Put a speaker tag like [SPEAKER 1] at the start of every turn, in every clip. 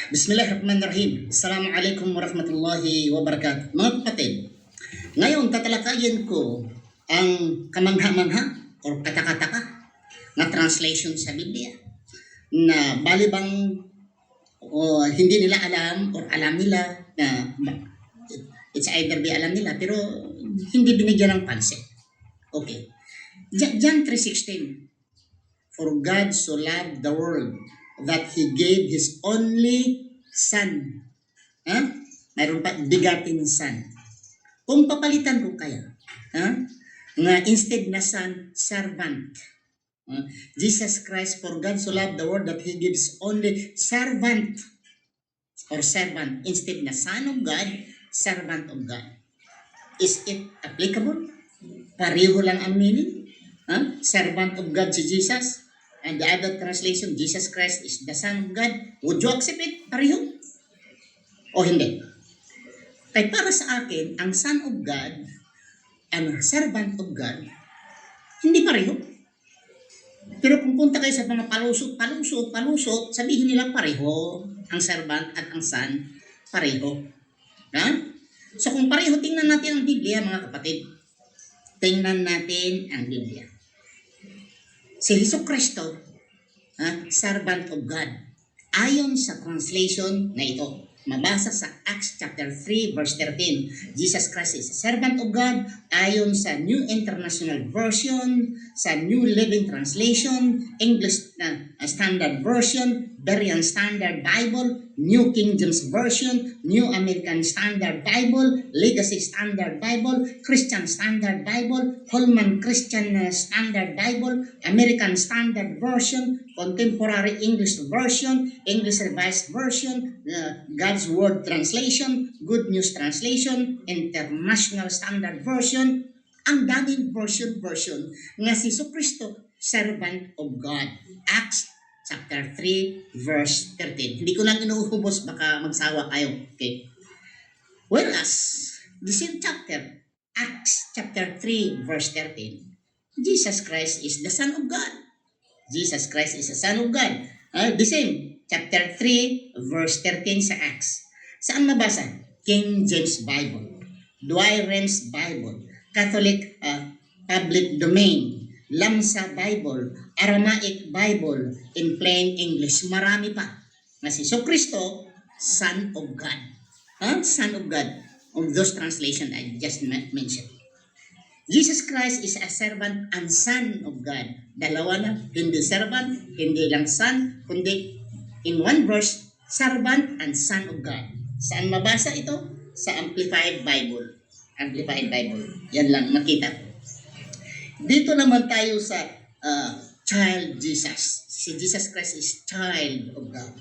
[SPEAKER 1] Bismillahirrahmanirrahim. Assalamualaikum warahmatullahi wabarakatuh. Mga kapatid, ngayon tatalakayin ko ang kamangha-mangha o kataka-taka na translation sa Biblia na balibang hindi nila alam o alam nila na it's either be alam nila pero hindi binigyan ng pansin. Okay. John 3:16. For God so loved the world that He gave His only Son. Mayroon pa, begotten Son. Kung papalitan ko kaya, nga instead na Son, servant. Jesus Christ, for God so loved the world that He gives only servant or servant. Instead na Son of God, servant of God. Is it applicable? Pareho lang ang meaning? Servant of God si Jesus. And the other translation, Jesus Christ is the Son of God. Would you accept it? Pareho? O hindi? Kaya para sa akin, ang Son of God, ang servant of God, hindi pareho. Pero kung punta kayo sa mga palusot, sabihin nila pareho. Ang servant at ang Son, pareho. So kung pareho, tingnan natin ang Biblia, mga kapatid. Tingnan natin ang Biblia. Si Jesucristo, servant of God. Ayon sa translation na ito, mabasa sa Acts chapter 3 verse 13. Jesus Christ is a servant of God ayon sa New International Version, sa New Living Translation, English Standard Version, Berean Standard Bible, New King James Version, New American Standard Bible, Legacy Standard Bible, Christian Standard Bible, Holman Christian Standard Bible, American Standard Version, Contemporary English Version, English Revised Version, God's Word Translation, Good News Translation, International Standard Version. Ang daming version nga si Jesucristo, servant of God. Acts chapter 3 verse 13. Hindi ko lang inuubos, baka magsawa kayo. Okay. Whereas, the same chapter, Acts chapter 3 verse 13, Jesus Christ is the Son of God. Jesus Christ is the Son of God. The same, chapter 3 verse 13 sa Acts. Saan mabasa? King James Bible, Dwyer-Rems Bible, Catholic Public Domain, Lamsa Bible, Aramaic Bible, in plain English. Marami pa. Na si Jesucristo, Son of God. Son of God. Of those translation I just mentioned. Jesus Christ is a servant and Son of God. Dalawa na. Hindi servant, hindi lang Son, kundi in one verse, servant and Son of God. Saan mabasa ito? Sa Amplified Bible. Amplified Bible. Yan lang, makita ko. Dito naman tayo sa child Jesus. Si Jesus Christ is child of God.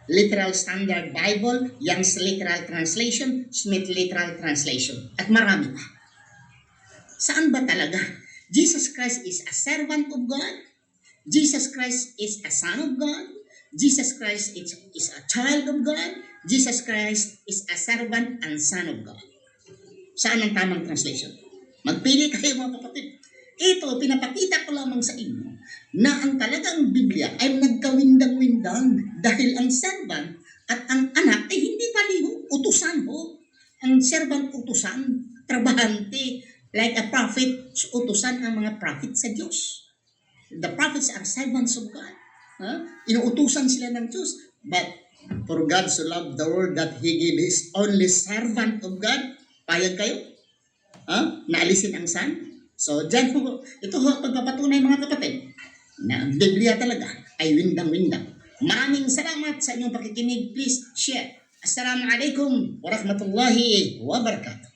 [SPEAKER 1] Literal Standard Bible, Young's Literal Translation, Smith Literal Translation. At marami pa. Saan ba talaga? Jesus Christ is a servant of God. Jesus Christ is a Son of God. Jesus Christ is a child of God. Jesus Christ is a servant and Son of God. Saan ang tamang translation? Magpili kayo, mga kapatid. Ito, pinapakita ko lamang sa inyo na ang talagang Biblia ay nagkawindang-windang dahil ang servant at ang anak ay hindi paliho, utusan ho. Ang servant utusan, trabahante, like a prophet, utusan ang mga prophet sa Diyos. The prophets are servants of God. Inuutusan sila ng Diyos. But for God so loved the world that He gave His only servant of God. Payag kayo? Naalisin ang Son? So, dyan ho, ito ho, pagpapatunay mga kapatid, na ang Biblia talaga ay windang-windang. Maraming salamat sa inyong pakikinig. Please share. Assalamualaikum warahmatullahi wabarakatuh.